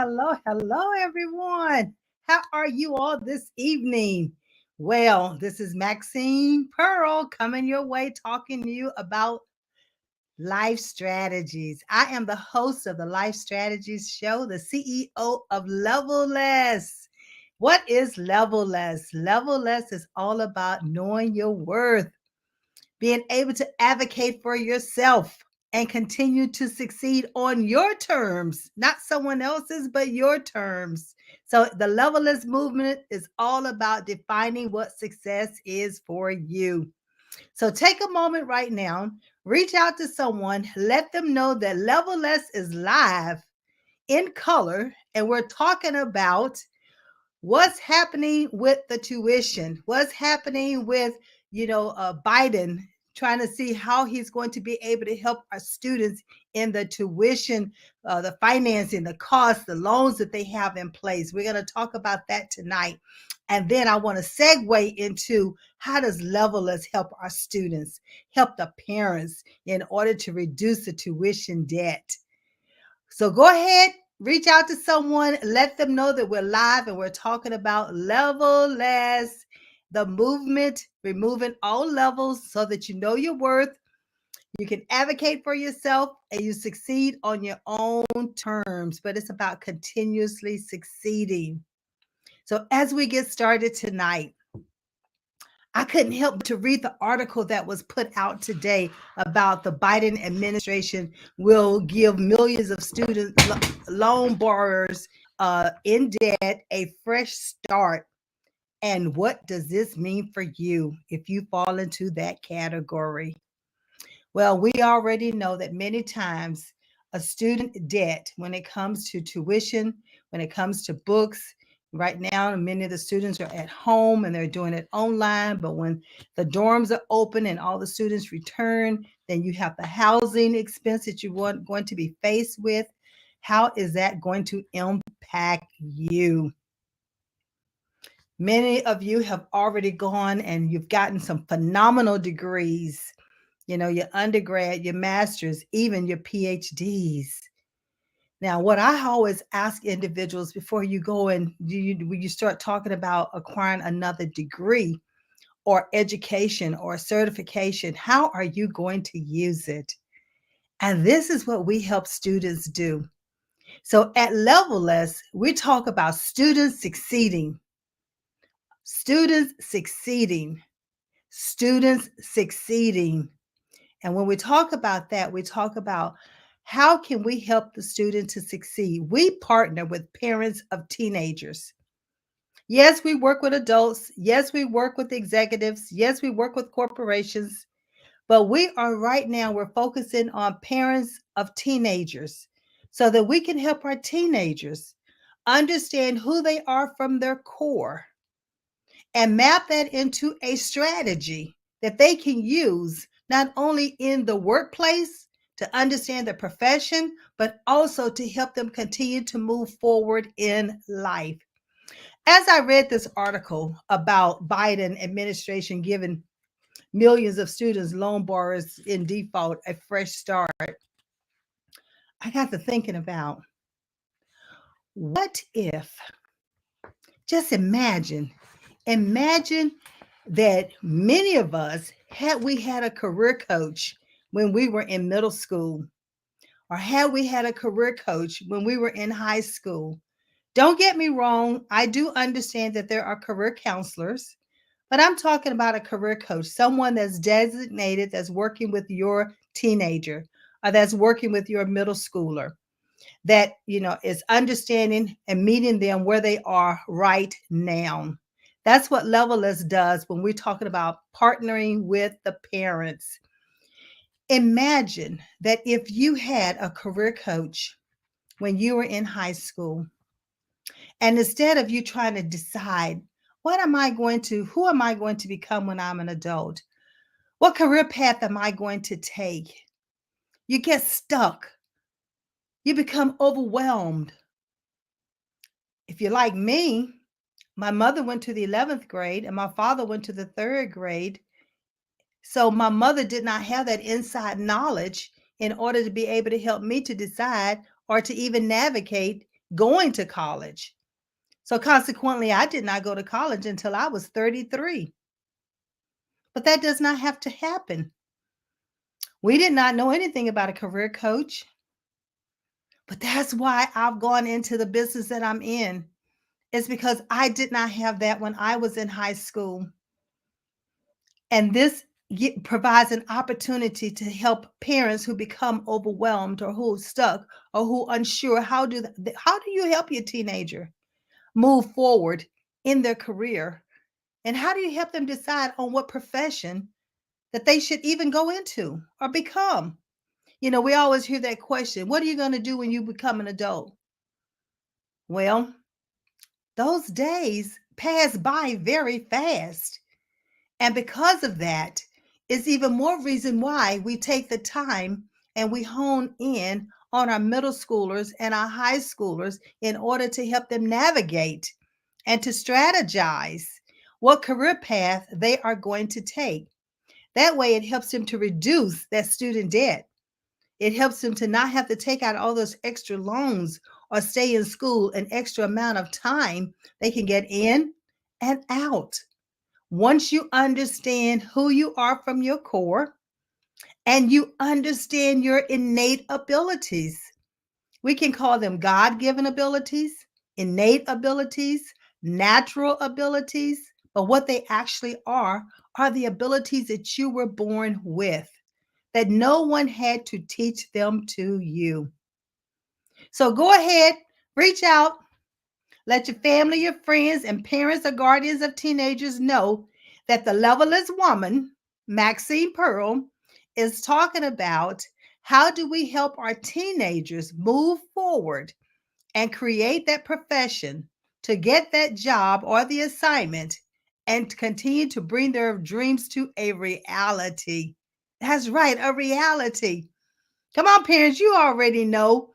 hello, everyone. How are you all this evening? Well, this is Maxine Pearl coming your way, talking to you about life strategies. I am the host of the Life Strategies Show, the CEO of Level Less. What is Level Less? Level Less is all about knowing your worth, being able to advocate for yourself and continue to succeed on your terms, not someone else's, but your terms. So, the Levelist movement is all about defining what success is for you. So, take a moment right now, reach out to someone, let them know that Leveless is live in color, and we're talking about what's happening with the tuition, what's happening with Biden, trying to see how he's going to be able to help our students in the tuition, the financing, the costs, the loans that they have in place. We're going to talk about that tonight. And then I want to segue into how does Levelers help our students, help the parents in order to reduce the tuition debt. So go ahead, reach out to someone, let them know that we're live and we're talking about Level Less, the movement, removing all levels so that you know your worth, you can advocate for yourself, and you succeed on your own terms. But it's about continuously succeeding. So as we get started tonight, I couldn't help but to read the article that was put out today about the Biden administration will give millions of student loan borrowers in debt a fresh start. And what does this mean for you if you fall into that category? Well, we already know that many times a student debt, when it comes to tuition, when it comes to books, right now, many of the students are at home and they're doing it online. But when the dorms are open and all the students return, then you have the housing expense that you are going to be faced with. How is that going to impact you? Many of you have already gone and you've gotten some phenomenal degrees, your undergrad, your master's, even your PhDs. Now, what I always ask individuals before you go and when you start talking about acquiring another degree or education or certification, how are you going to use it? And this is what we help students do. So at Levelless, we talk about students succeeding, students succeeding, students succeeding. And when we talk about that, we talk about how can we help the student to succeed? We partner with parents of teenagers. Yes, we work with adults. Yes, we work with executives. Yes, we work with corporations. But we are right now, we're focusing on parents of teenagers so that we can help our teenagers understand who they are from their core and map that into a strategy that they can use not only in the workplace to understand the profession, but also to help them continue to move forward in life. As I read this article about Biden administration giving millions of students, loan borrowers in default, a fresh start, I got to thinking about what if, just imagine that many of us, had we had a career coach when we were in middle school, or had we had a career coach when we were in high school. Don't get me wrong, I do understand that there are career counselors, but I'm talking about a career coach, someone that's designated, that's working with your teenager, or that's working with your middle schooler, that is understanding and meeting them where they are right now. That's what Levelist does when we're talking about partnering with the parents. Imagine that if you had a career coach when you were in high school, and instead of you trying to decide, who am I going to become when I'm an adult? What career path am I going to take? You get stuck. You become overwhelmed. If you're like me, my mother went to the 11th grade and my father went to the 3rd grade. So my mother did not have that inside knowledge in order to be able to help me to decide or to even navigate going to college. So consequently, I did not go to college until I was 33. But that does not have to happen. We did not know anything about a career coach, but that's why I've gone into the business that I'm in. It's because I did not have that when I was in high school. And this provides an opportunity to help parents who become overwhelmed or who are stuck or who are unsure. How do you help your teenager move forward in their career? And how do you help them decide on what profession that they should even go into or become? We always hear that question, what are you going to do when you become an adult? Well, those days pass by very fast. And because of that, it's even more reason why we take the time and we hone in on our middle schoolers and our high schoolers in order to help them navigate and to strategize what career path they are going to take. That way, it helps them to reduce that student debt. It helps them to not have to take out all those extra loans or stay in school an extra amount of time. They can get in and out. Once you understand who you are from your core and you understand your innate abilities, we can call them God given abilities, innate abilities, natural abilities, but what they actually are the abilities that you were born with, that no one had to teach them to you. So go ahead, reach out, let your family, your friends, and parents or guardians of teenagers know that the Leveless Woman, Maxine Pearl, is talking about how do we help our teenagers move forward and create that profession to get that job or the assignment and to continue to bring their dreams to a reality. That's right, a reality. Come on, parents, you already know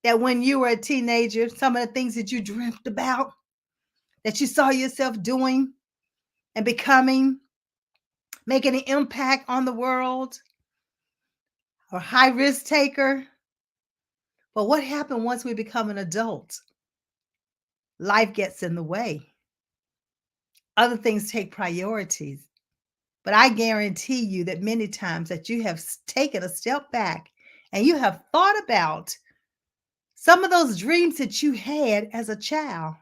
that when you were a teenager, some of the things that you dreamt about, that you saw yourself doing and becoming, making an impact on the world, or high risk taker. But what happened once we become an adult? Life gets in the way. Other things take priorities. But I guarantee you that many times that you have taken a step back and you have thought about some of those dreams that you had as a child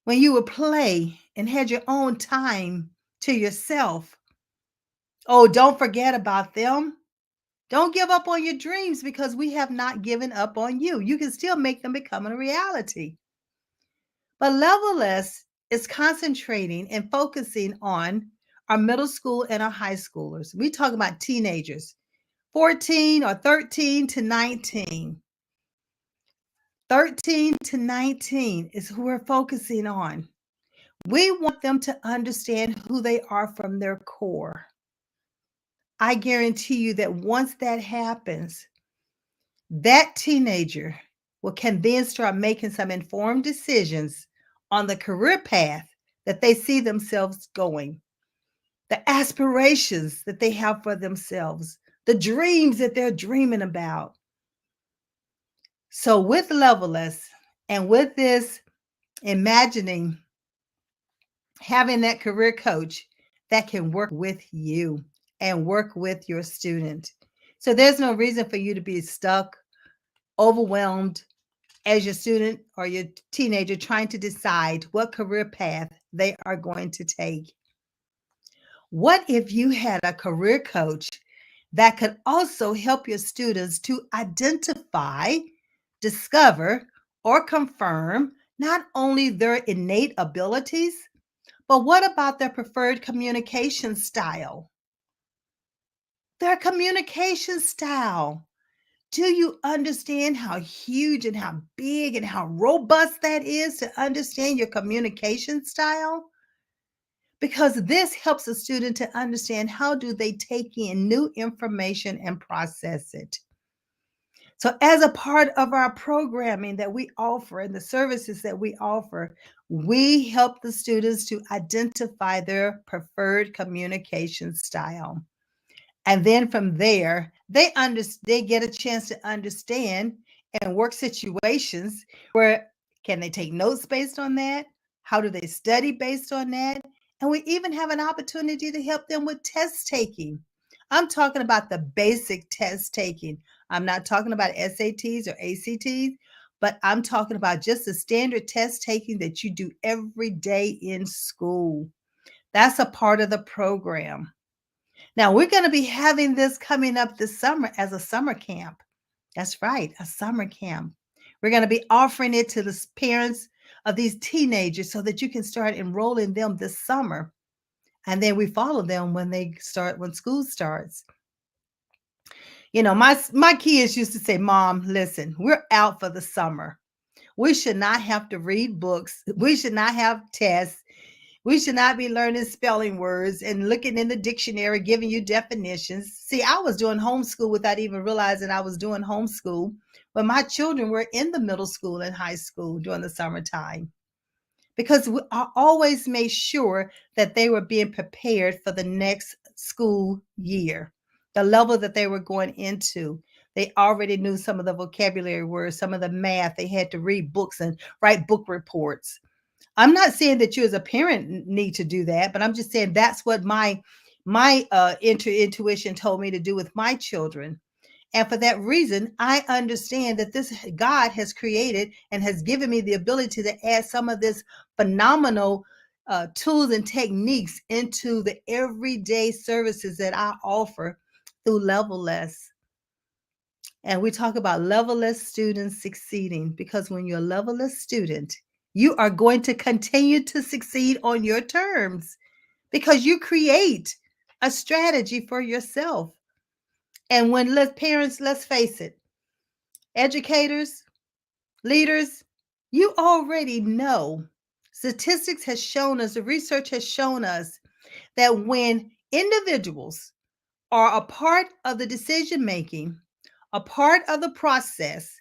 when you would play and had your own time to yourself. Oh, don't forget about them. Don't give up on your dreams because we have not given up on you. You can still make them become a reality. But Level is concentrating and focusing on our middle school and our high schoolers. We talk about teenagers, 14 or 13 to 19. 13 to 19 is who we're focusing on. We want them to understand who they are from their core. I guarantee you that once that happens, that teenager can then start making some informed decisions on the career path that they see themselves going, the aspirations that they have for themselves, the dreams that they're dreaming about. So with Leveless and with this imagining having that career coach that can work with you and work with your student. So there's no reason for you to be stuck, overwhelmed as your student or your teenager trying to decide what career path they are going to take. What if you had a career coach that could also help your students to identify, discover, or confirm not only their innate abilities, but what about their preferred communication style? Their communication style. Do you understand how huge and how big and how robust that is to understand your communication style? Because this helps a student to understand how do they take in new information and process it. So as a part of our programming that we offer and the services that we offer, we help the students to identify their preferred communication style. And then from there, they get a chance to understand and work situations where can they take notes based on that? How do they study based on that? And we even have an opportunity to help them with test taking. I'm talking about the basic test taking. I'm not talking about SATs or ACTs, but I'm talking about just the standard test taking that you do every day in school. That's a part of the program. Now, we're going to be having this coming up this summer as a summer camp. That's right, a summer camp. We're going to be offering it to the parents of these teenagers so that you can start enrolling them this summer. And then we follow them when school starts. You know, my kids used to say, "Mom, listen, we're out for the summer. We should not have to read books. We should not have tests. We should not be learning spelling words and looking in the dictionary, giving you definitions." See, I was doing homeschool without even realizing I was doing homeschool when my children were in the middle school and high school during the summertime. Because I always made sure that they were being prepared for the next school year, the level that they were going into. They already knew some of the vocabulary words, some of the math. They had to read books and write book reports. I'm not saying that you as a parent need to do that, but I'm just saying that's what my intuition told me to do with my children. And for that reason, I understand that this God has created and has given me the ability to add some of this phenomenal tools and techniques into the everyday services that I offer through Level Less. And we talk about level less students succeeding because when you're a level less student, you are going to continue to succeed on your terms because you create a strategy for yourself. And when parents, let's face it, educators, leaders, you already know. Statistics has shown us, the research has shown us that when individuals are a part of the decision making, a part of the process,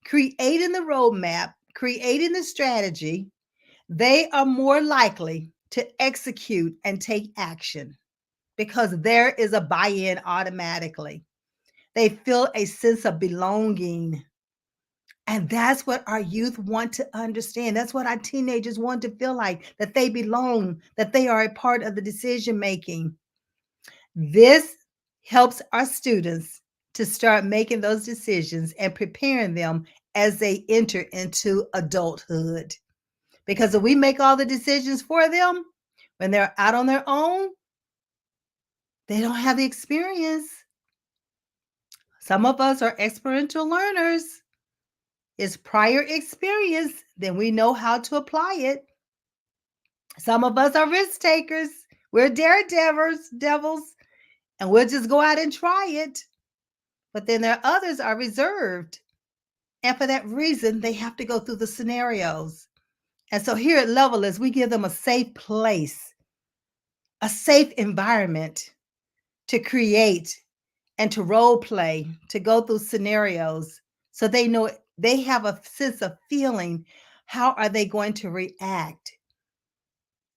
creating the roadmap, creating the strategy, they are more likely to execute and take action because there is a buy in automatically. They feel a sense of belonging. And that's what our youth want to understand. That's what our teenagers want to feel like, that they belong, that they are a part of the decision making. This helps our students to start making those decisions and preparing them as they enter into adulthood. Because if we make all the decisions for them when they're out on their own, they don't have the experience. Some of us are experiential learners. It's prior experience, then we know how to apply it. Some of us are risk takers. We're devils, and we'll just go out and try it. But then there are others are reserved. And for that reason, they have to go through the scenarios. And so here at Levelers, we give them a safe place, a safe environment to create and to role play, to go through scenarios so they know they have a sense of feeling. How are they going to react?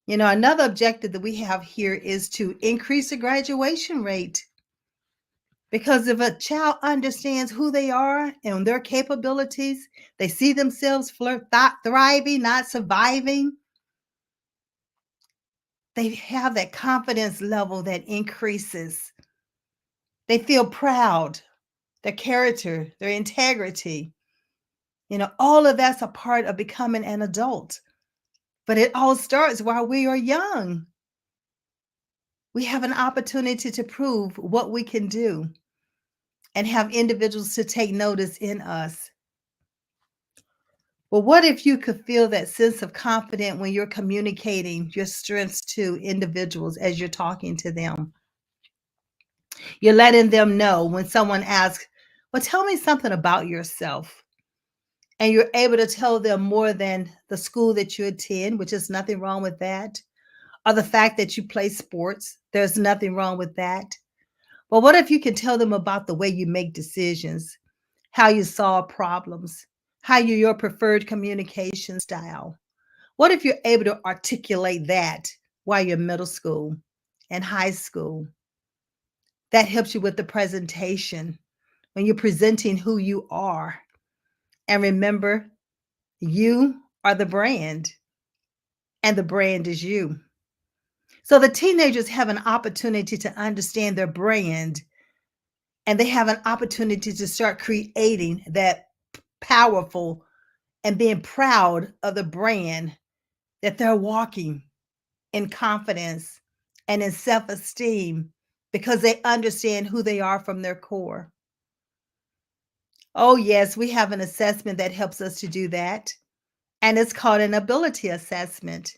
You know, another objective that we have here is to increase the graduation rate. Because if a child understands who they are and their capabilities, they see themselves thriving, not surviving. They have that confidence level that increases. They feel proud, their character, their integrity. You know, all of that's a part of becoming an adult. But it all starts while we are young. We have an opportunity to prove what we can do and have individuals to take notice in us. Well, what if you could feel that sense of confidence when you're communicating your strengths to individuals as you're talking to them? You're letting them know when someone asks, "Well, tell me something about yourself." And you're able to tell them more than the school that you attend, which is nothing wrong with that, or the fact that you play sports. There's nothing wrong with that. But what if you can tell them about the way you make decisions, how you solve problems, how your preferred communication style? What if you're able to articulate that while you're middle school and high school? That helps you with the presentation when you're presenting who you are. And remember, you are the brand, and the brand is you. So the teenagers have an opportunity to understand their brand, and they have an opportunity to start creating that powerful and being proud of the brand that they're walking in confidence and in self esteem because they understand who they are from their core. Oh, yes, we have an assessment that helps us to do that. And it's called an ability assessment.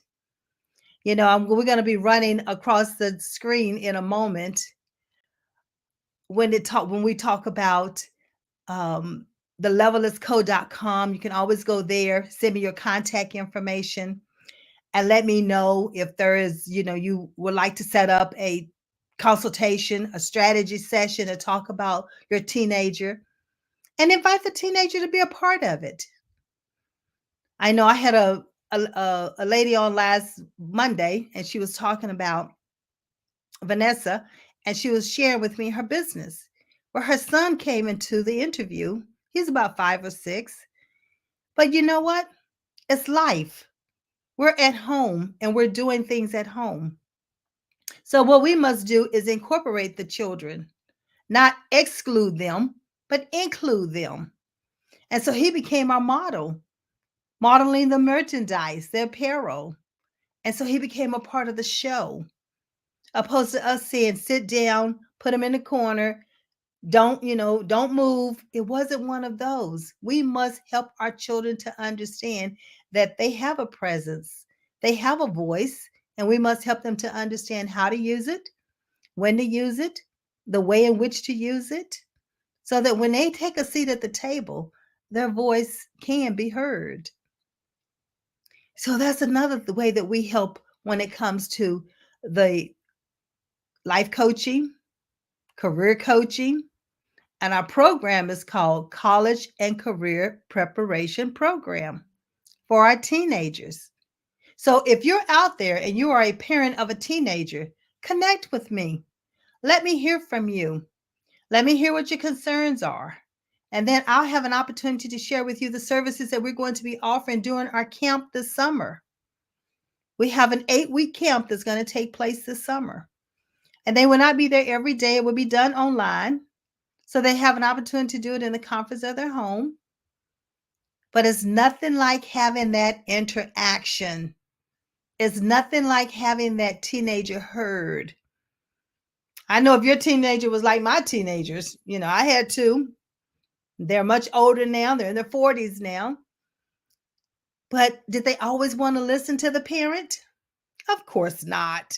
We're going to be running across the screen in a moment when we talk about um, the leveliscode.com. You can always go there, send me your contact information, and let me know if there is, you would like to set up a consultation, a strategy session to talk about your teenager, and invite the teenager to be a part of it. I know I had a lady on last Monday, and she was talking about Vanessa, and she was sharing with me her business where her son came into the interview. He's about 5 or 6. But you know what? It's life. We're at home and we're doing things at home. So, what we must do is incorporate the children, not exclude them, but include them. And so he became our model, modeling the merchandise, the apparel. And so he became a part of the show, opposed to us saying, sit down, put him in the corner, don't move. It wasn't one of those. We must help our children to understand that they have a presence, they have a voice, and we must help them to understand how to use it, when to use it, the way in which to use it, so that when they take a seat at the table, their voice can be heard. So that's another way that we help when it comes to the life coaching, career coaching, and our program is called College and Career Preparation Program for our teenagers. So if you're out there and you are a parent of a teenager, connect with me. Let me hear from you. Let me hear what your concerns are. And then I'll have an opportunity to share with you the services that we're going to be offering during our camp this summer. We have an 8-week camp that's going to take place this summer. And they will not be there every day. It will be done online. So they have an opportunity to do it in the comforts of their home. But it's nothing like having that interaction. It's nothing like having that teenager heard. I know if your teenager was like my teenagers, I had two. They're much older now. They're in their 40s now. But did they always want to listen to the parent? Of course not.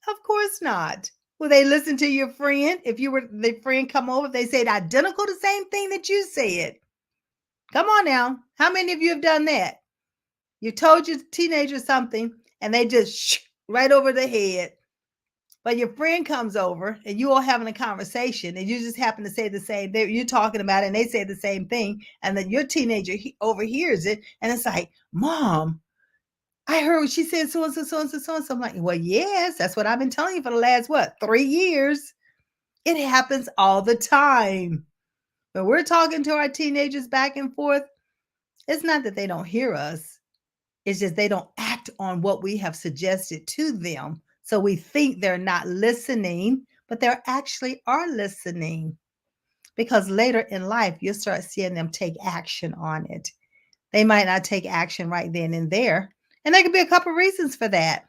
Of course not. Will they listen to your friend? If you were the friend come over, they said identical the same thing that you said. Come on now. How many of you have done that? You told your teenager something and they just right over the head. But your friend comes over and you all having a conversation and you just happen to say the same thing. You're talking about it and they say the same thing. And then your teenager overhears it and it's like, Mom, I heard what she said so and so, so and so, so and so. I'm like, well, yes, that's what I've been telling you for the last, 3 years. It happens all the time. When we're talking to our teenagers back and forth, it's not that they don't hear us. It's just they don't act on what we have suggested to them. So we think they're not listening, but they actually are listening. Because later in life, you'll start seeing them take action on it. They might not take action right then and there. And there could be a couple reasons for that.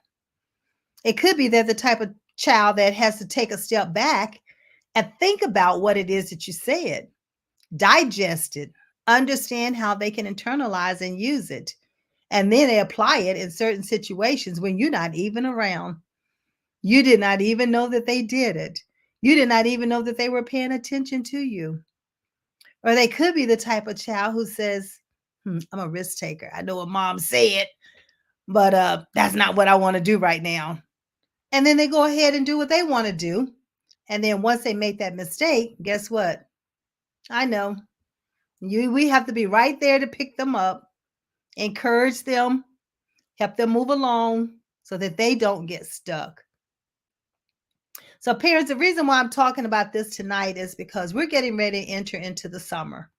It could be they're the type of child that has to take a step back and think about what it is that you said, digest it, understand how they can internalize and use it. And then they apply it in certain situations when you're not even around. You did not even know that they did it. You did not even know that they were paying attention to you. Or they could be the type of child who says, I'm a risk taker. I know what mom said, but that's not what I want to do right now. And then they go ahead and do what they want to do. And then once they make that mistake, guess what? I know. We have to be right there to pick them up, encourage them, help them move along so that they don't get stuck. So, parents, the reason why I'm talking about this tonight is because we're getting ready to enter into the summer.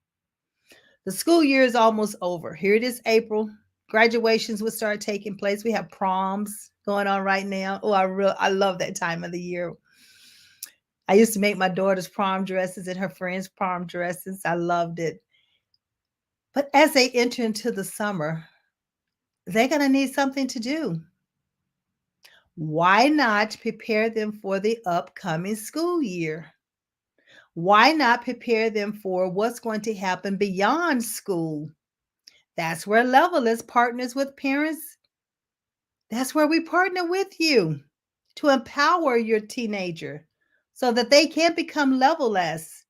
The school year is almost over. Here it is, April. Graduations will start taking place. We have proms going on right now. Oh, I love that time of the year. I used to make my daughter's prom dresses and her friends' prom dresses. I loved it. But as they enter into the summer, they're going to need something to do. Why not prepare them for the upcoming school year? Why not prepare them for what's going to happen beyond school? That's where Levelist partners with parents. That's where we partner with you to empower your teenager so that they can become levelless.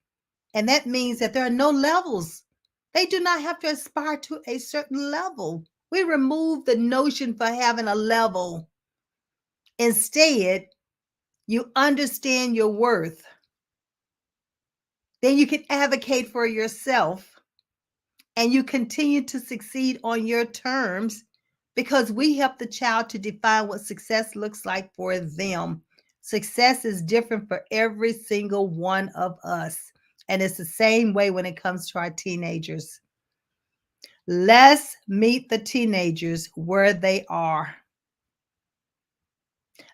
And that means that there are no levels. They do not have to aspire to a certain level. We remove the notion for having a level. Instead, you understand your worth. Then you can advocate for yourself and you continue to succeed on your terms because we help the child to define what success looks like for them. Success is different for every single one of us. And it's the same way when it comes to our teenagers. Let's meet the teenagers where they are.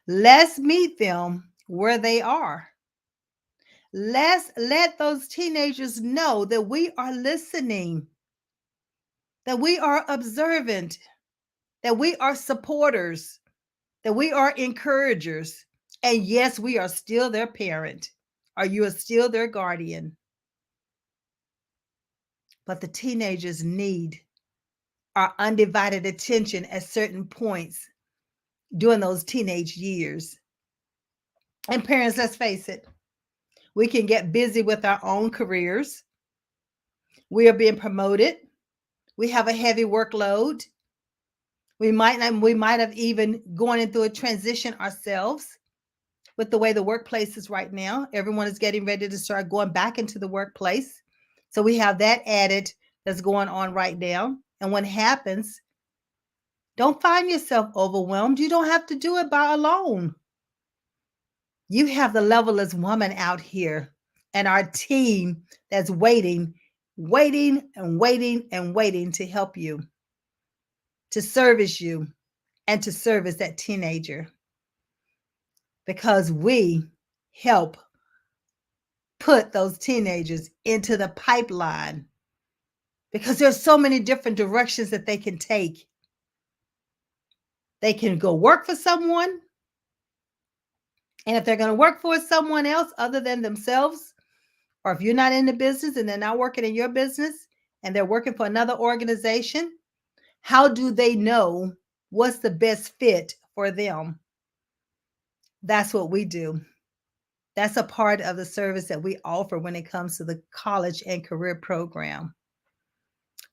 Let's meet them where they are. Let's let those teenagers know that we are listening, that we are observant, that we are supporters, that we are encouragers. And yes, we are still their parent, or you are still their guardian. But the teenagers need our undivided attention at certain points during those teenage years. And parents, let's face it, we can get busy with our own careers. We are being promoted. We have a heavy workload. We might have even gone into a transition ourselves with the way the workplace is right now. Everyone is getting ready to start going back into the workplace. So we have that added that's going on right now. And what happens, don't find yourself overwhelmed. You don't have to do it by alone. You have the Levelist woman out here and our team that's waiting to help you, to service you, and to service that teenager. Because we help put those teenagers into the pipeline. Because there's so many different directions that they can take. They can go work for someone. And if they're going to work for someone else other than themselves, or if you're not in the business and they're not working in your business and they're working for another organization, how do they know what's the best fit for them? That's what we do. That's a part of the service that we offer when it comes to the college and career program.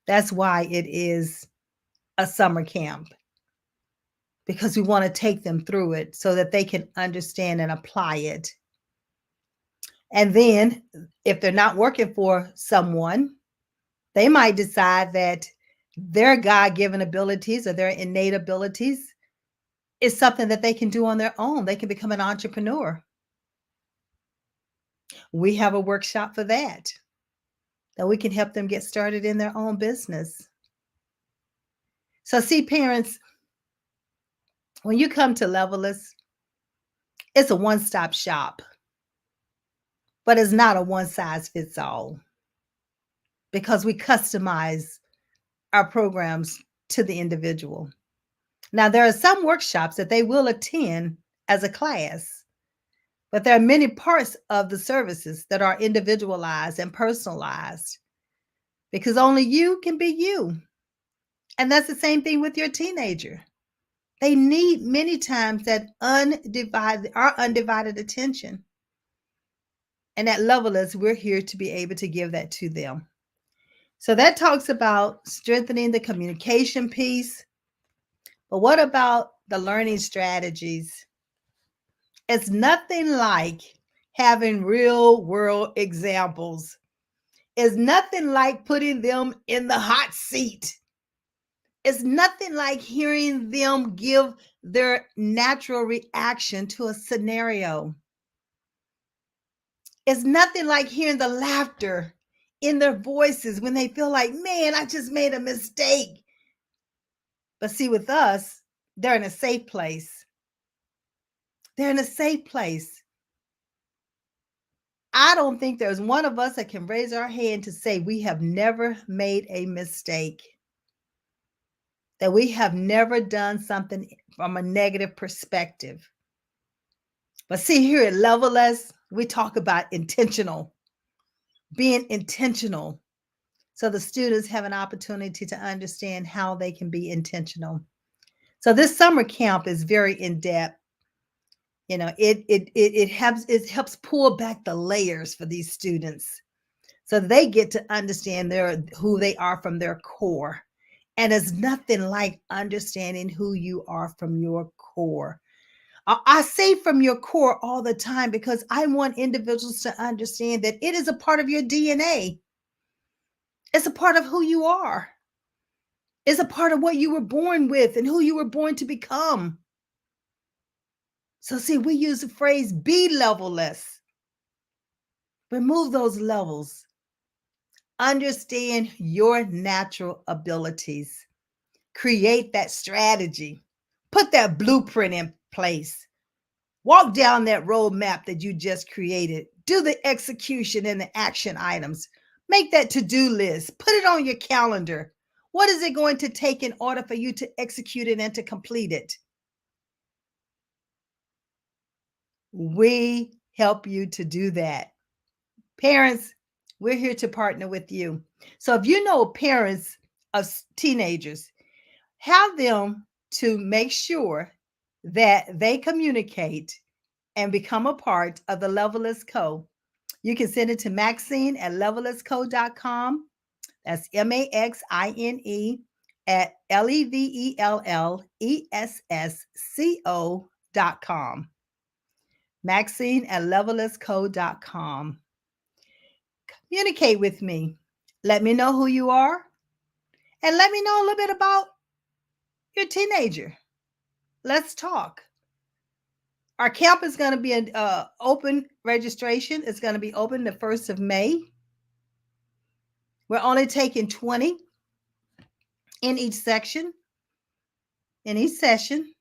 That's why it is a summer camp, because we want to take them through it so that they can understand and apply it. And then if they're not working for someone, they might decide that their God-given abilities or their innate abilities is something that they can do on their own. They can become an entrepreneur. We have a workshop for that we can help them get started in their own business. So see, parents, when you come to Levelist, it's a one-stop shop, but it's not a one-size-fits-all because we customize our programs to the individual. Now, there are some workshops that they will attend as a class, but there are many parts of the services that are individualized and personalized because only you can be you. And that's the same thing with your teenager. They need many times that our undivided attention. And at Levelist, we're here to be able to give that to them. So that talks about strengthening the communication piece. But what about the learning strategies? It's nothing like having real world examples. It's nothing like putting them in the hot seat. It's nothing like hearing them give their natural reaction to a scenario. It's nothing like hearing the laughter in their voices when they feel like, man, I just made a mistake. But see, with us, they're in a safe place. They're in a safe place. I don't think there's one of us that can raise our hand to say we have never made a mistake, that we have never done something from a negative perspective. But see, here at Level S, we talk about intentional, being intentional. So the students have an opportunity to understand how they can be intentional. So this summer camp is very in depth. You know, it helps pull back the layers for these students, so they get to understand who they are from their core. And it's nothing like understanding who you are from your core. I say from your core all the time because I want individuals to understand that it is a part of your DNA. It's a part of who you are. It's a part of what you were born with and who you were born to become. So see, we use the phrase be levelless. Remove those levels. Understand your natural abilities. Create that strategy. Put that blueprint in place. Walk down that roadmap that you just created. Do the execution and the action items. Make that to-do list. Put it on your calendar. What is it going to take in order for you to execute it and to complete it? We help you to do that. Parents, we're here to partner with you. So if you know parents of teenagers, have them to make sure that they communicate and become a part of the Leveless Co. You can send it to Maxine at levellessco.com. That's Maxine at levellessco.com. Maxine at levellessco.com. Communicate with me. Let me know who you are, and let me know a little bit about your teenager. Let's talk. Our camp is going to be an open registration. It's going to be open the 1st of May. We're only taking 20 in each section, in each session,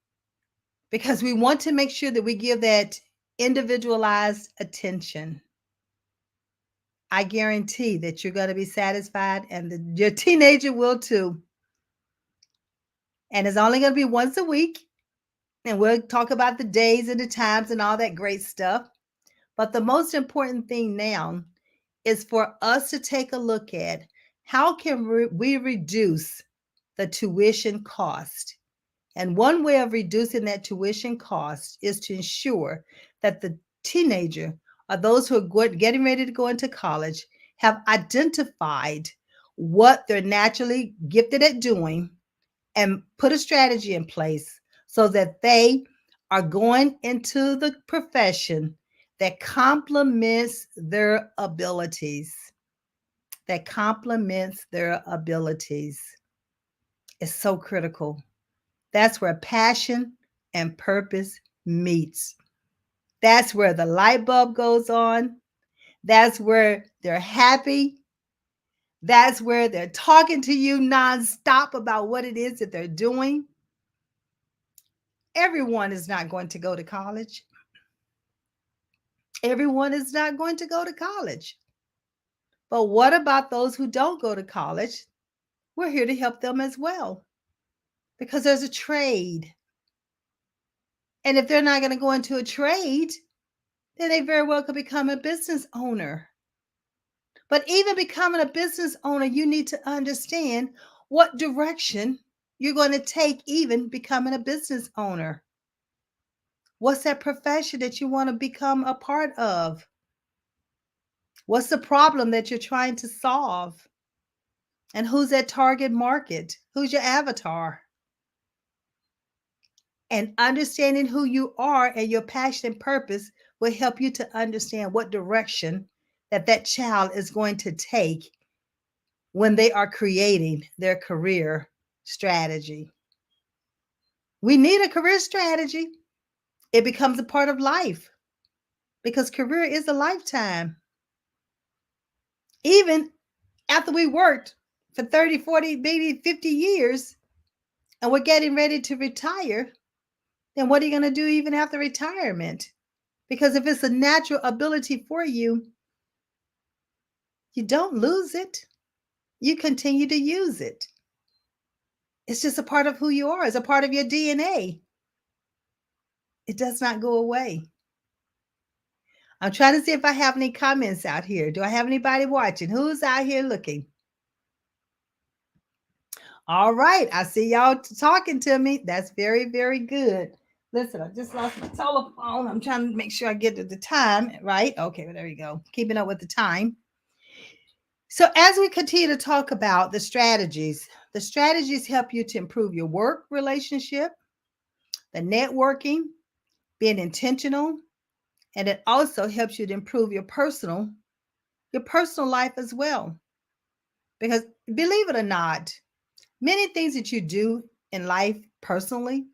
because we want to make sure that we give that individualized attention. I guarantee that you're going to be satisfied, and your teenager will too. And it's only going to be once a week. And we'll talk about the days and the times and all that great stuff. But the most important thing now is for us to take a look at how can we reduce the tuition cost. And one way of reducing that tuition cost is to ensure that the teenager or those who are getting ready to go into college have identified what they're naturally gifted at doing and put a strategy in place so that they are going into the profession that complements their abilities. That complements their abilities. It's so critical. That's where passion and purpose meets. That's where the light bulb goes on. That's where they're happy. That's where they're talking to you nonstop about what it is that they're doing. Everyone is not going to go to college. Everyone is not going to go to college. But what about those who don't go to college? We're here to help them as well, because there's a trade. And if they're not going to go into a trade, then they very well could become a business owner. But even becoming a business owner, you need to understand what direction you're going to take, even becoming a business owner. What's that profession that you want to become a part of? What's the problem that you're trying to solve? And who's that target market? Who's your avatar? And understanding who you are and your passion and purpose will help you to understand what direction that child is going to take when they are creating their career strategy. We need a career strategy. It becomes a part of life because career is a lifetime. Even After we worked for 30, 40, maybe 50 years and we're getting ready to retire, then what are you going to do even after retirement? Because if it's a natural ability for you, you don't lose it. You continue to use it. It's just a part of who you are, it's a part of your DNA. It does not go away. I'm trying to see if I have any comments out here. Do I have anybody watching? Who's out here looking? All right. I see y'all talking to me. That's very, very good. Listen, I just lost my telephone. I'm trying to make sure I get to the time, right? Okay, well, there you go. Keeping up with the time. So, as we continue to talk about the strategies help you to improve your work relationship, the networking, being intentional, and it also helps you to improve your personal life as well. Because believe it or not, many things that you do in life personally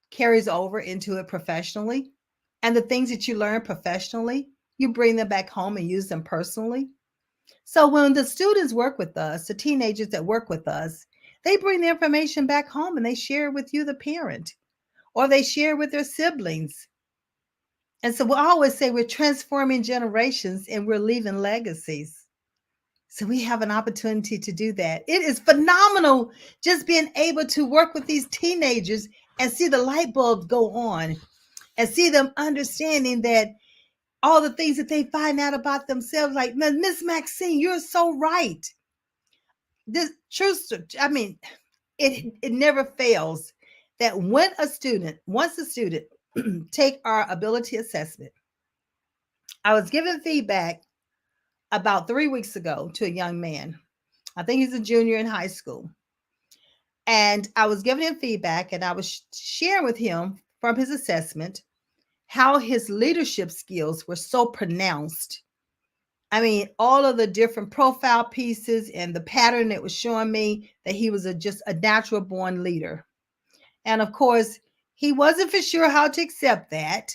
carries over into it professionally. And the things that you learn professionally, you bring them back home and use them personally. So when the students work with us, the teenagers that work with us, they bring the information back home and they share with you, the parent, or they share with their siblings. And so we always say we're transforming generations and we're leaving legacies. So we have an opportunity to do that. It is phenomenal just being able to work with these teenagers and see the light bulbs go on and see them understanding that all the things that they find out about themselves, like Miss Maxine, you're so right. This truth, I mean, it never fails that once a student take our ability assessment. I was given feedback about 3 weeks ago to a young man. I think he's a junior in high school. And I was giving him feedback and I was sharing with him from his assessment how his leadership skills were so pronounced. I mean, all of the different profile pieces and the pattern that was showing me that he was just a natural born leader. And of course, he wasn't for sure how to accept that.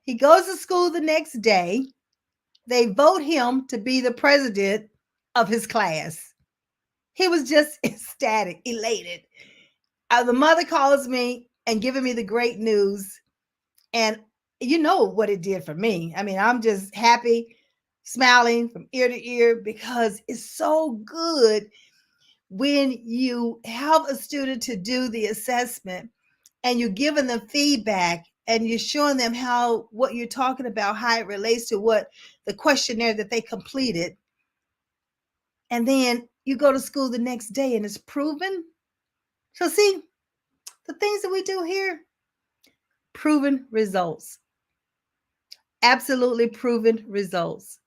He goes to school the next day. They vote him to be the president of his class. He was just ecstatic, elated. The mother calls me and giving me the great news. And you know what it did for me. I mean, I'm just happy, smiling from ear to ear because it's so good when you have a student to do the assessment and you're giving them feedback and you're showing them how what you're talking about, how it relates to what the questionnaire that they completed. And then you go to school the next day and it's proven. So, see, the things that we do here, proven results. Absolutely proven results.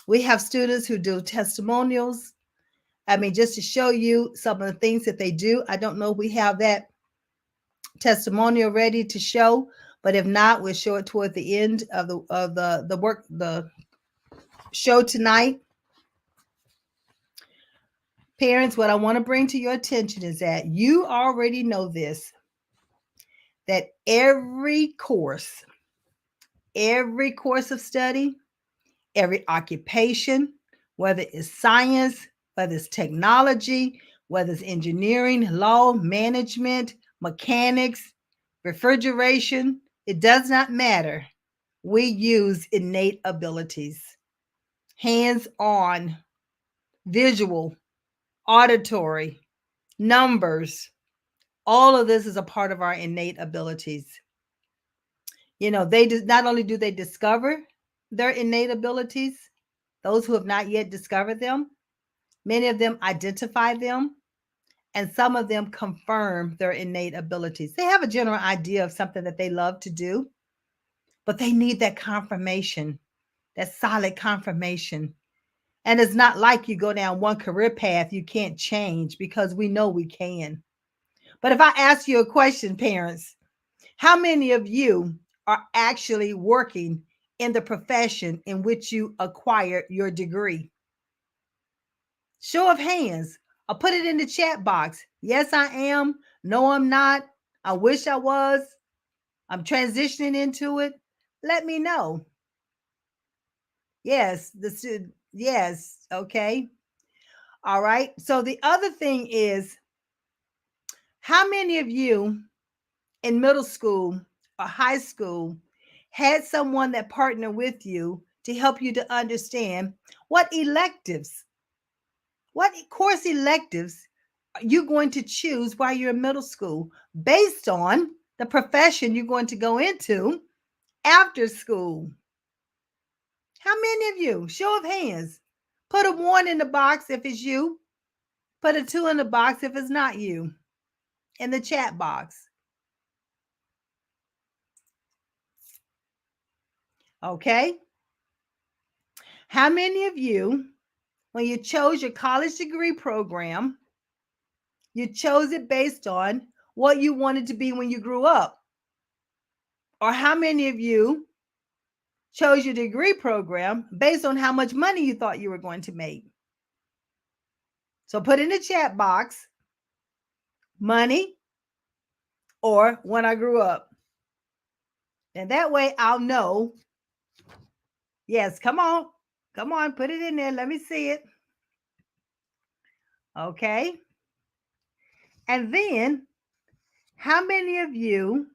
We have students who do testimonials. I mean, just to show you some of the things that they do. I don't know if we have that testimonial ready to show, but if not, we'll show it toward the end of the show tonight. Parents, what I want to bring to your attention is that you already know this, that every course of study, every occupation, whether it's science, whether it's technology, whether it's engineering, law, management, mechanics, refrigeration, it does not matter. We use innate abilities, hands on, visual, auditory, numbers. All of this is a part of our innate abilities. You know, not only do they discover their innate abilities, those who have not yet discovered them, many of them identify them, and some of them confirm their innate abilities. They have a general idea of something that they love to do, but they need that confirmation, that solid confirmation. And it's not like you go down one career path you can't change, because we know we can. But if I ask you a question, parents, how many of you are actually working in the profession in which you acquired your degree? Show of hands. I'll put it in the chat box. Yes, I am. No, I'm not. I wish I was. I'm transitioning into it. Let me know. Yes, Yes. Okay. All right. So the other thing is, how many of you in middle school or high school had someone that partnered with you to help you to understand what course electives are you going to choose while you're in middle school based on the profession you're going to go into after school? How many of you? Show of hands. Put a one in the box if it's you. Put a two in the box if it's not you in the chat box. Okay. How many of you, when you chose your college degree program, you chose it based on what you wanted to be when you grew up? Or how many of you chose your degree program based on how much money you thought you were going to make? So put in the chat box money or when I grew up. And that way I'll know. Yes, come on. Come on, put it in there. Let me see it. Okay. And then, how many of you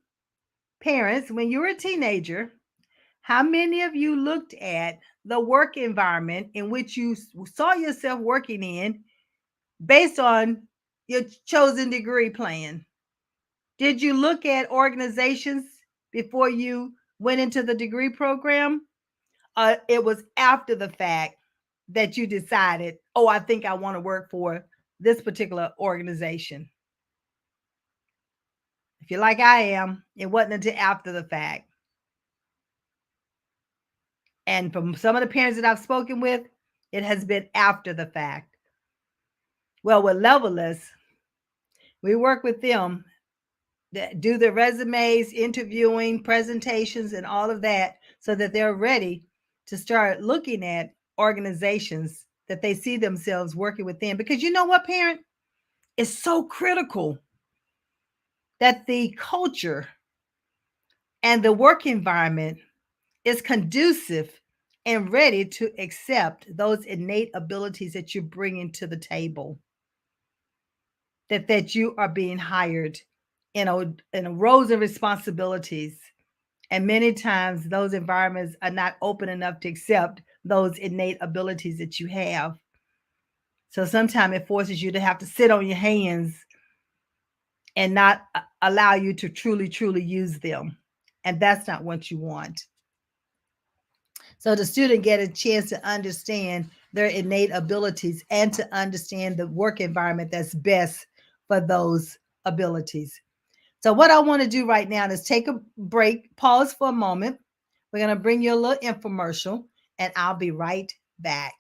parents, when you were a teenager, how many of you looked at the work environment in which you saw yourself working in based on your chosen degree plan? Did you look at organizations before you went into the degree program? It was after the fact that you decided, oh, I think I want to work for this particular organization. If you're like I am, it wasn't until after the fact. And from some of the parents that I've spoken with, it has been after the fact. Well, with Levelers, we work with them that do their resumes, interviewing, presentations, and all of that so that they're ready to start looking at organizations that they see themselves working within. Because you know what, parent? It's so critical that the culture and the work environment is conducive and ready to accept those innate abilities that you're bringing to the table, that you are being hired in roles and responsibilities. And many times those environments are not open enough to accept those innate abilities that you have. So sometimes it forces you to have to sit on your hands and not allow you to truly use them. And that's not what you want. So the student get a chance to understand their innate abilities and to understand the work environment that's best for those abilities. So what I want to do right now is take a break, pause for a moment. We're going to bring you a little infomercial and I'll be right back.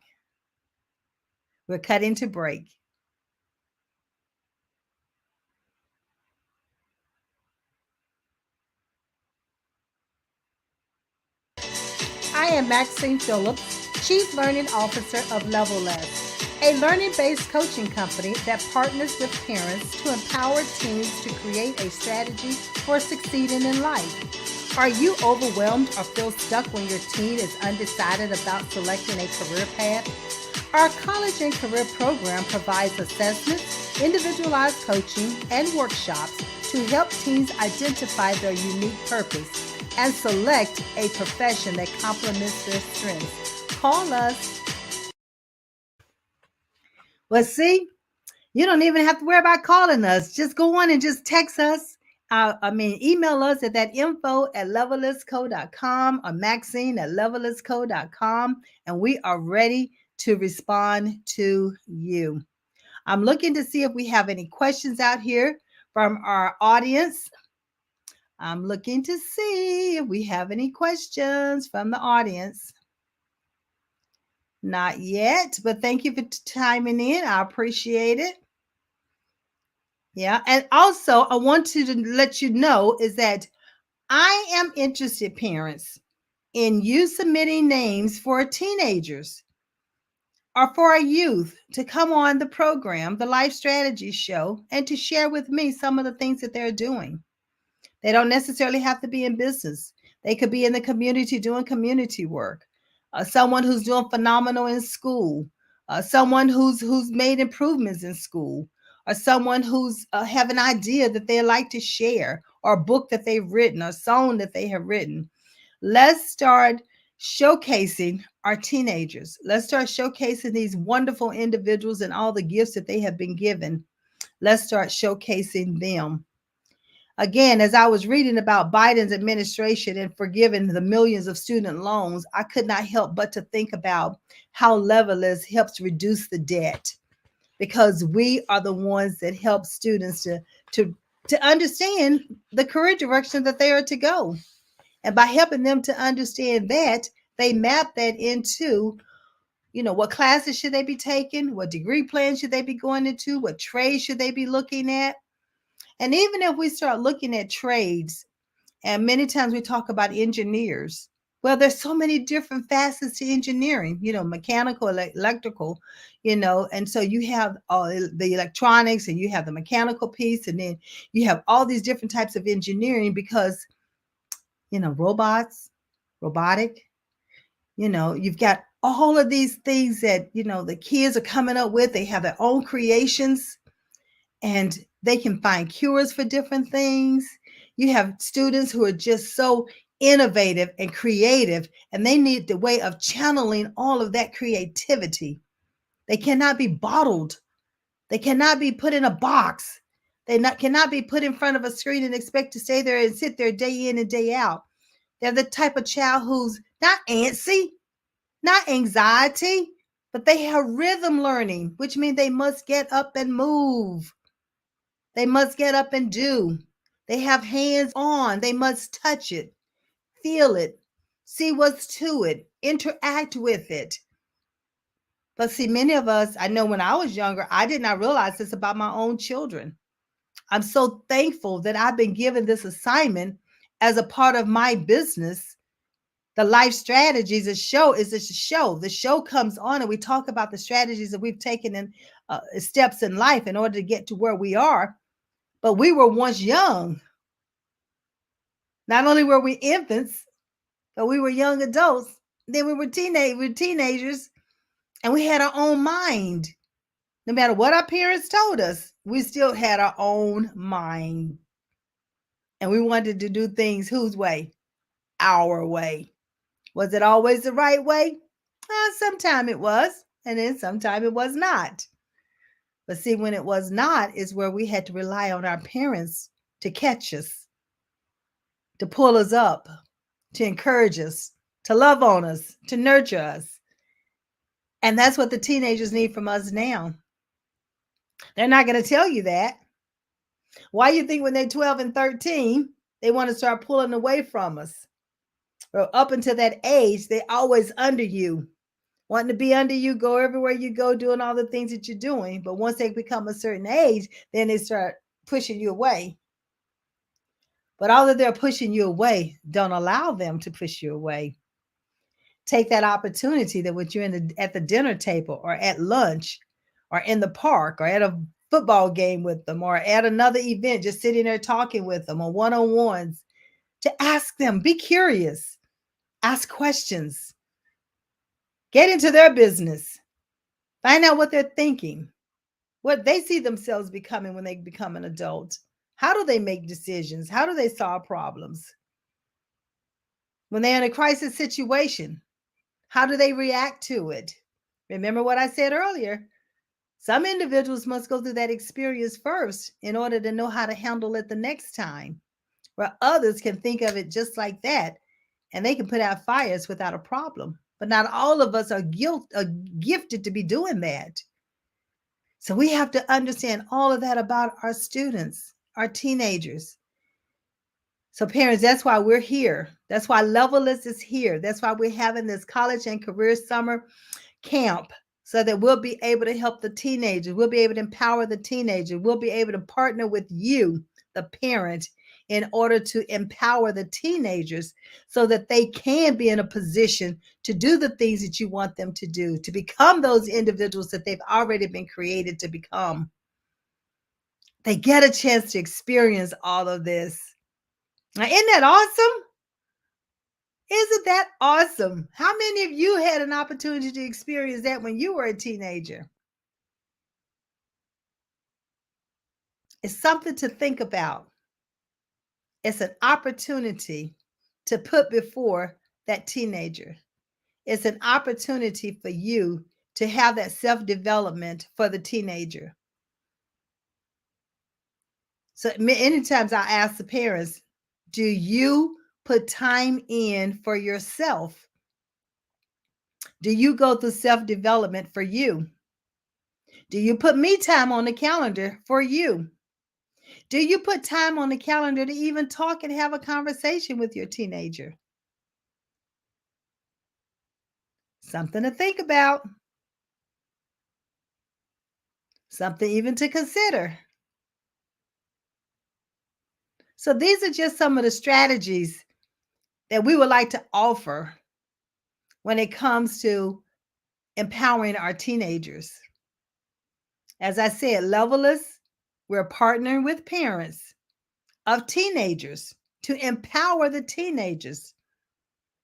We're cutting to break. I am Maxine Phillips, Chief Learning Officer of Level Less, a learning-based coaching company that partners with parents to empower teens to create a strategy for succeeding in life. Are you overwhelmed or feel stuck when your teen is undecided about selecting a career path? Our college and career program provides assessments, individualized coaching, and workshops to help teens identify their unique purpose and select a profession that complements their strengths. Call us. Well, see, you don't even have to worry about calling us. Just go on and just text us. Email us at that info@levelisco.com or Maxine@levelisco.com, and we are ready to respond to you. I'm looking to see if we have any questions out here from our audience. I'm looking to see if we have any questions from the audience. Not yet, but thank you for chiming in. I appreciate it. Yeah. And also, I want to let you know is that I am interested, parents, in you submitting names for teenagers or for a youth to come on the program, the Life Strategy Show, and to share with me some of the things that they're doing. They don't necessarily have to be in business. They could be in the community doing community work. someone who's doing phenomenal in school, someone who's made improvements in school, or someone who's have an idea that they like to share, or a book that they've written, or a song that they have written. Let's start showcasing our teenagers. Let's start showcasing these wonderful individuals and all the gifts that they have been given. Let's start showcasing them. Again, as I was reading about Biden's administration and forgiving the millions of student loans, I could not help but to think about how Levelers helps reduce the debt, because we are the ones that help students to to understand the career direction that they are to go. And by helping them to understand that, they map that into, what classes should they be taking, what degree plans should they be going into, what trades should they be looking at. And even if we start looking at trades, and many times we talk about engineers, well, there's so many different facets to engineering, mechanical, electrical, and so you have the electronics, and you have the mechanical piece, and then you have all these different types of engineering, because robots, robotic, you've got all of these things that, the kids are coming up with. They have their own creations, and they can find cures for different things. You have students who are just so innovative and creative, and they need the way of channeling all of that creativity. They cannot be bottled. They cannot be put in a box. Cannot be put in front of a screen and expect to stay there and sit there day in and day out. They're the type of child who's not antsy, not anxiety, but they have rhythm learning, which means they must get up and move. They must get up and do. They have hands on. They must touch it, feel it, see what's to it, interact with it. But see, many of us, I know when I was younger, I did not realize this about my own children. I'm so thankful that I've been given this assignment as a part of my business. The life strategies, the show is a show. The show comes on and we talk about the strategies that we've taken in steps in life in order to get to where we are. But we were once young. Not only were we infants, but we were young adults. Then we were teenagers, and we had our own mind. No matter what our parents told us, we still had our own mind. And we wanted to do things whose way? Our way. Was it always the right way? Sometime it was, and then sometime it was not. But see, when it was not is where we had to rely on our parents to catch us, to pull us up, to encourage us, to love on us, to nurture us. And that's what the teenagers need from us now. They're not going to tell you that. Why you think when they're 12 and 13, they want to start pulling away from us? Or up until that age, they're always under you, wanting to be under you, go everywhere you go, doing all the things that you're doing. But once they become a certain age, then they start pushing you away. But all that they're pushing you away, don't allow them to push you away. Take that opportunity that when you're at the dinner table, or at lunch, or in the park, or at a football game with them, or at another event, just sitting there talking with them, or one-on-ones, to ask them, be curious, ask questions, get into their business, find out what they're thinking, what they see themselves becoming when they become an adult. How do they make decisions? How do they solve problems? When they're in a crisis situation, how do they react to it? Remember what I said earlier. Some individuals must go through that experience first in order to know how to handle it the next time, where others can think of it just like that and they can put out fires without a problem. But not all of us are gifted to be doing that. So we have to understand all of that about our students, our teenagers. So parents, that's why we're here. That's why Levelist is here. That's why we're having this college and career summer camp, so that we'll be able to help the teenagers. We'll be able to empower the teenager. We'll be able to partner with you, the parent, in order to empower the teenagers so that they can be in a position to do the things that you want them to do, to become those individuals that they've already been created to become. They get a chance to experience all of this. Now, isn't that awesome? Isn't that awesome? How many of you had an opportunity to experience that when you were a teenager? It's something to think about. It's an opportunity to put before that teenager. It's an opportunity for you to have that self development for the teenager. So many times I ask the parents, do you put time in for yourself? Do you go through self development for you? Do you put me time on the calendar for you? Do you put time on the calendar to even talk and have a conversation with your teenager? Something to think about, something even to consider. So, these are just some of the strategies that we would like to offer when it comes to empowering our teenagers. As I said, Levelers, we're partnering with parents of teenagers to empower the teenagers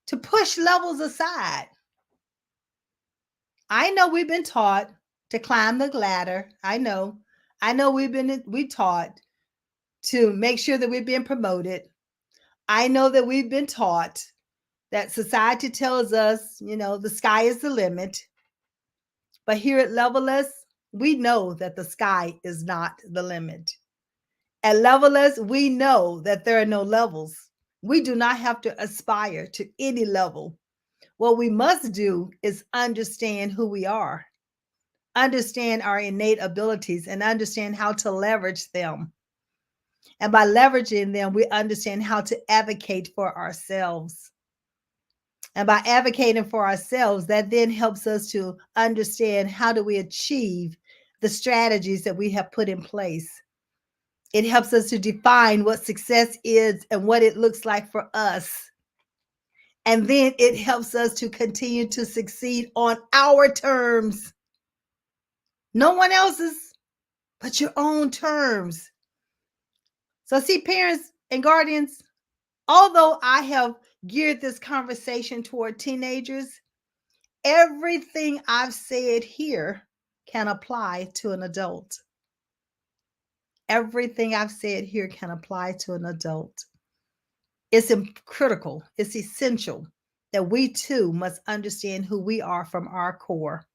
to push levels aside. I know we've been taught to climb the ladder. I know. We taught to make sure that we've been promoted. I know that we've been taught that society tells us, the sky is the limit. But here at Levelers, we know that the sky is not the limit. At Levelers, we know that there are no levels. We do not have to aspire to any level. What we must do is understand who we are, understand our innate abilities, and understand how to leverage them. And by leveraging them, we understand how to advocate for ourselves. And by advocating for ourselves, that then helps us to understand how do we achieve the strategies that we have put in place. It helps us to define what success is and what it looks like for us. And then it helps us to continue to succeed on our terms. No one else's, but your own terms. So, see, parents and guardians, although I have geared this conversation toward teenagers, everything I've said here can apply to an adult. Everything I've said here can apply to an adult. It's critical, it's essential that we too must understand who we are from our core.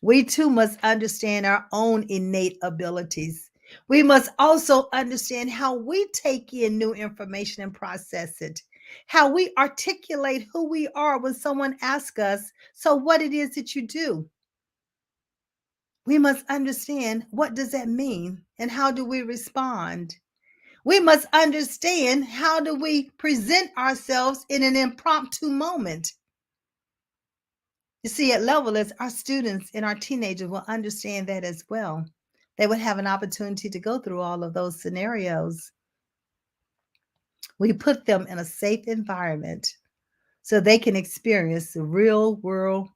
We too must understand our own innate abilities. We must also understand how we take in new information and process it, how we articulate who we are when someone asks us, so what it is that you do. We must understand, what does that mean and how do we respond? We must understand, how do we present ourselves in an impromptu moment? You see, at Levelers, our students and our teenagers will understand that as well. They would have an opportunity to go through all of those scenarios. We put them in a safe environment so they can experience the real world.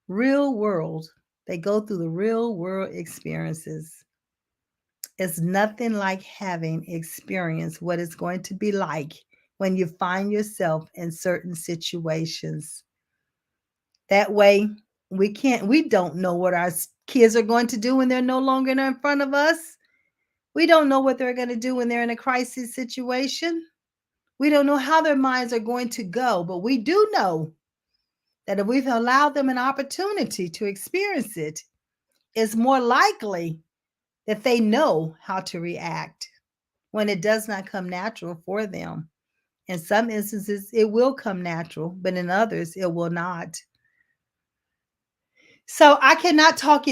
They go through the real world experiences. It's nothing like having experienced what it's going to be like when you find yourself in certain situations. That way, we don't know what our kids are going to do when they're no longer in front of us. We don't know what they're going to do when they're in a crisis situation. We don't know how their minds are going to go, but we do know that if we've allowed them an opportunity to experience it, it's more likely that they know how to react when it does not come natural for them. In some instances, it will come natural, but in others, it will not. So I cannot stop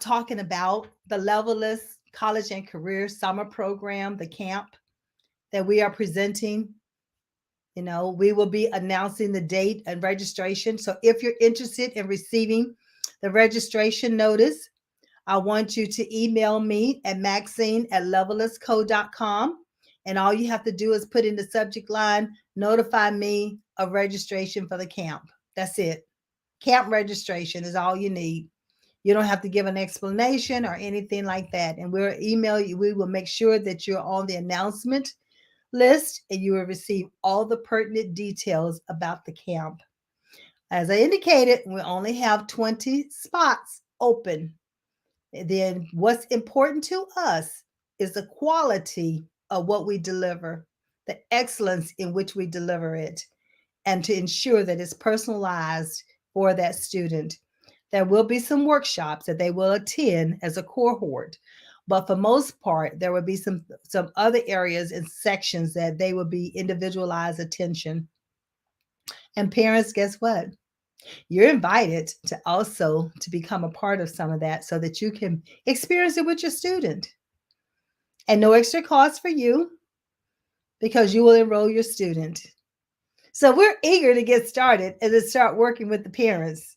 talking about the Levelers College and Career Summer Program, the camp that we are presenting. We will be announcing the date and registration. So if you're interested in receiving the registration notice, I want you to email me at maxine@levelersco.com. And all you have to do is put in the subject line, notify me of registration for the camp. That's it. Camp registration is all you need. You don't have to give an explanation or anything like that. And we'll email you. We will make sure that you're on the announcement list, and you will receive all the pertinent details about the camp. As I indicated, we only have 20 spots open. Then, what's important to us is the quality of what we deliver, the excellence in which we deliver it, and to ensure that it's personalized for that student. There will be some workshops that they will attend as a cohort, but for most part, there will be some other areas and sections that they will be individualized attention. And parents, guess what? You're invited to also to become a part of some of that so that you can experience it with your student. And no extra cost for you because you will enroll your student. So we're eager to get started and to start working with the parents.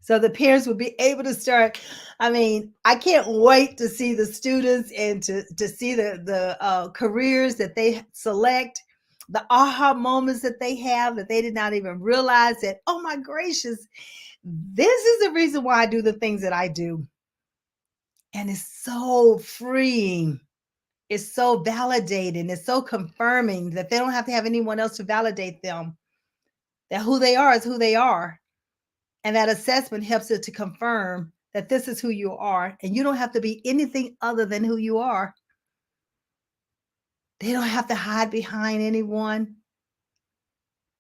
So the parents will be able to start. I mean, I can't wait to see the students and to see the careers that they select, the aha moments that they have that they did not even realize that, oh my gracious, this is the reason why I do the things that I do. And it's so freeing. It's so validating. It's so confirming that they don't have to have anyone else to validate them, that who they are is who they are. And that assessment helps it to confirm that this is who you are. And you don't have to be anything other than who you are. They don't have to hide behind anyone.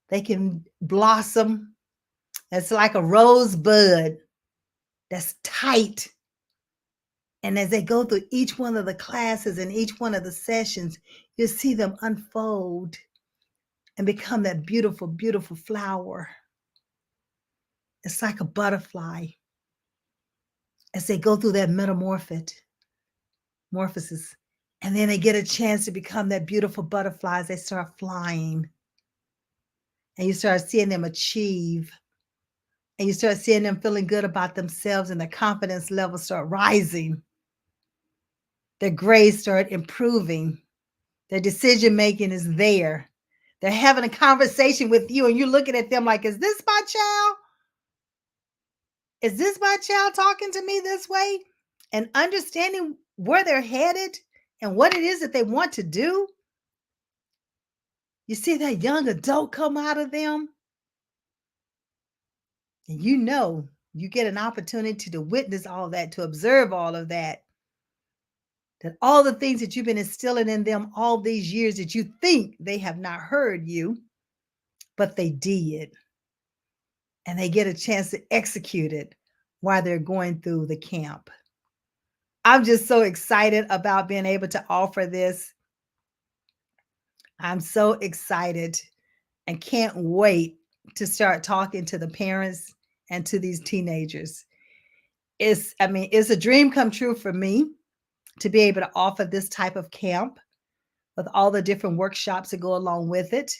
They can blossom. It's like a rosebud that's tight. And as they go through each one of the classes and each one of the sessions, you'll see them unfold and become that beautiful, beautiful flower. It's like a butterfly as they go through that metamorphosis. And then they get a chance to become that beautiful butterfly as they start flying. And you start seeing them achieve. And you start seeing them feeling good about themselves and their confidence levels start rising. Their grades start improving. Their decision making is there. They're having a conversation with you and you're looking at them like, is this my child? Is this my child talking to me this way? And understanding where they're headed and what it is that they want to do. You see that young adult come out of them, and you get an opportunity to witness all that, to observe all of that. That all the things that you've been instilling in them all these years that you think they have not heard you, but they did. And they get a chance to execute it while they're going through the camp. I'm just so excited about being able to offer this. I'm so excited and can't wait to start talking to the parents and to these teenagers. It's a dream come true for me to be able to offer this type of camp with all the different workshops that go along with it.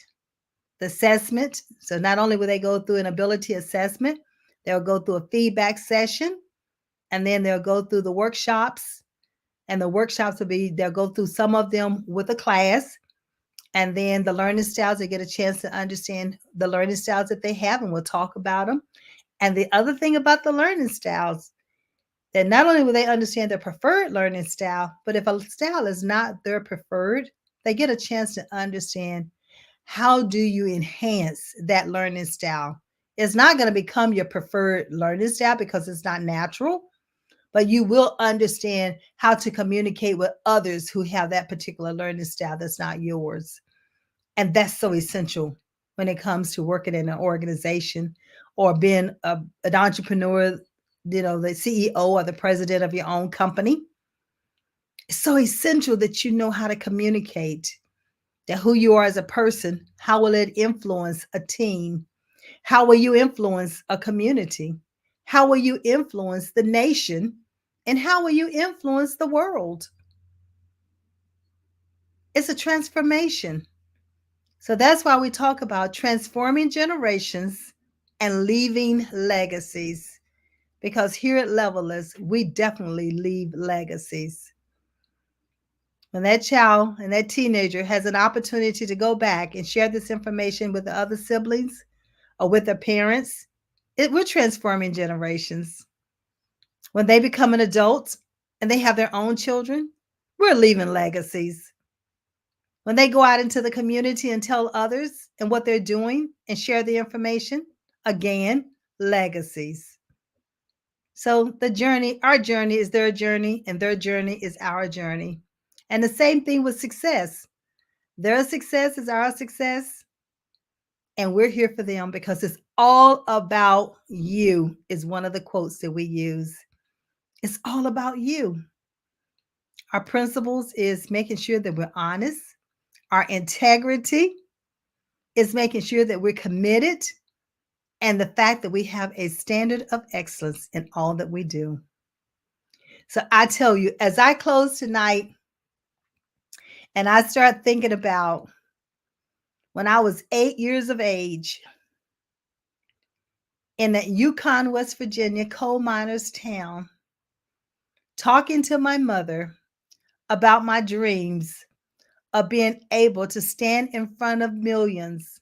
The assessment. So not only will they go through an ability assessment, they'll go through a feedback session, and then they'll go through the workshops. And the workshops they'll go through some of them with a class. And then the learning styles, they get a chance to understand the learning styles that they have, and we'll talk about them. And the other thing about the learning styles, that not only will they understand their preferred learning style, but if a style is not their preferred, they get a chance to understand how do you enhance that learning style. It's not going to become your preferred learning style because it's not natural, but you will understand how to communicate with others who have that particular learning style that's not yours. And that's so essential when it comes to working in an organization or being an entrepreneur, the CEO or the president of your own company. It's so essential that you know how to communicate, that who you are as a person, how will it influence a team? How will you influence a community? How will you influence the nation? And how will you influence the world? It's a transformation. So that's why we talk about transforming generations and leaving legacies. Because here at Levelers, we definitely leave legacies. When that child and that teenager has an opportunity to go back and share this information with the other siblings or with their parents, we're transforming generations. When they become an adult and they have their own children, we're leaving legacies. When they go out into the community and tell others and what they're doing and share the information, again, legacies. So the journey, our journey is their journey, and their journey is our journey. And the same thing with success. Their success is our success, and we're here for them because it's all about you, is one of the quotes that we use. It's all about you. Our principles is making sure that we're honest. Our integrity is making sure that we're committed, and the fact that we have a standard of excellence in all that we do. So I tell you, as I close tonight and I start thinking about when I was 8 years of age in that Yukon, West Virginia coal miners town, talking to my mother about my dreams of being able to stand in front of millions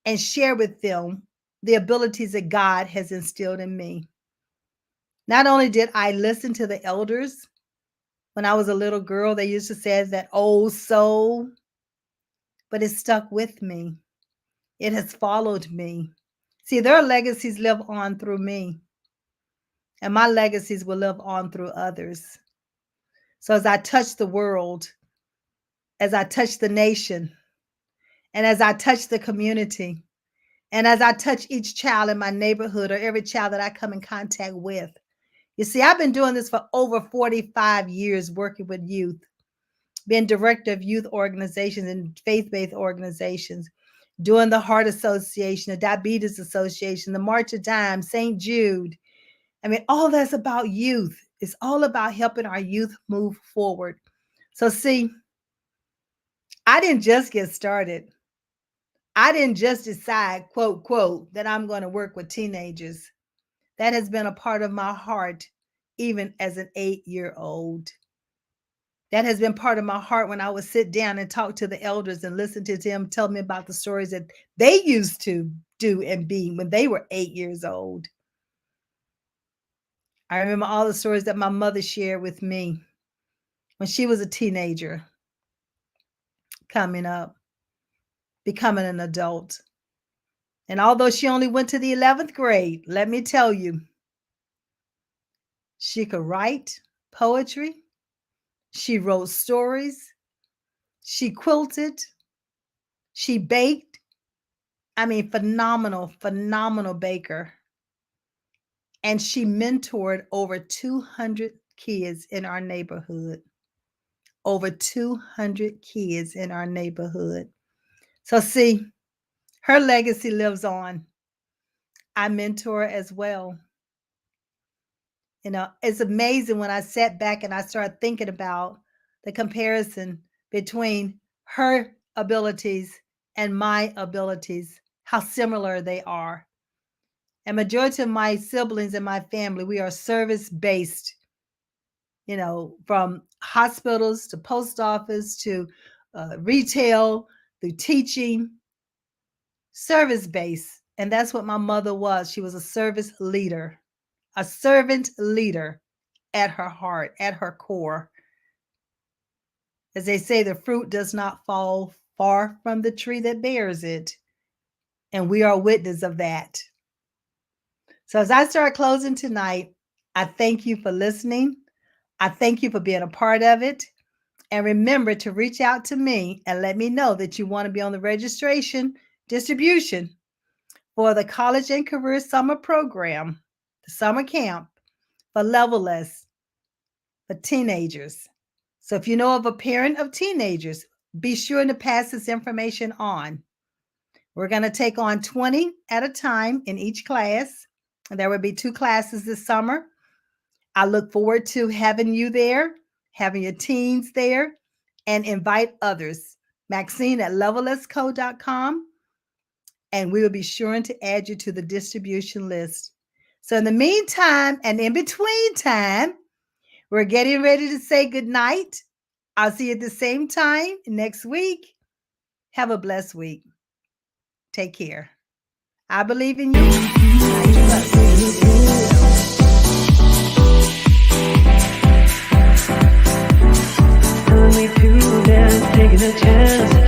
and share with them the abilities that God has instilled in me. Not only did I listen to the elders when I was a little girl, they used to say that old soul, but it stuck with me. It has followed me. See, their legacies live on through me, and my legacies will live on through others. So as I touch the world, as I touch the nation, and as I touch the community, and as I touch each child in my neighborhood or every child that I come in contact with. You see, I've been doing this for over 45 years, working with youth, being director of youth organizations and faith-based organizations, doing the Heart Association, the Diabetes Association, the March of Dimes, St. Jude. I mean, all that's about youth. It's all about helping our youth move forward. So see, I didn't just get started. I didn't just decide, quote, quote, that I'm going to work with teenagers. That has been a part of my heart, even as an 8-year-old. That has been part of my heart when I would sit down and talk to the elders and listen to them tell me about the stories that they used to do and be when they were 8 years old. I remember all the stories that my mother shared with me when she was a teenager, coming up, becoming an adult. And although she only went to the 11th grade, let me tell you, she could write poetry. She wrote stories. She quilted. She baked. I mean, phenomenal, phenomenal baker. And she mentored over 200 kids in our neighborhood. Over 200 kids in our neighborhood. So see, her legacy lives on. I mentor as well. You know, it's amazing when I sat back and I started thinking about the comparison between her abilities and my abilities, how similar they are. And majority of my siblings and my family, we are service-based, you know, from hospitals to post office to retail, through teaching, service-based. And that's what my mother was. She was a service leader, a servant leader at her heart, at her core. As they say, the fruit does not fall far from the tree that bears it. And we are witness of that. So as I start closing tonight, I thank you for listening. I thank you for being a part of it. And remember to reach out to me and let me know that you want to be on the registration distribution for the College and Career Summer Program, the summer camp for Level-less for teenagers. So if you know of a parent of teenagers, be sure to pass this information on. We're going to take on 20 at a time in each class. And there will be 2 classes this summer. I look forward to having you there, having your teens there, and invite others. Maxine at levellessco.com. And we will be sure to add you to the distribution list. So in the meantime, and in between time, we're getting ready to say goodnight. I'll see you at the same time next week. Have a blessed week. Take care. I believe in you. taking a chance.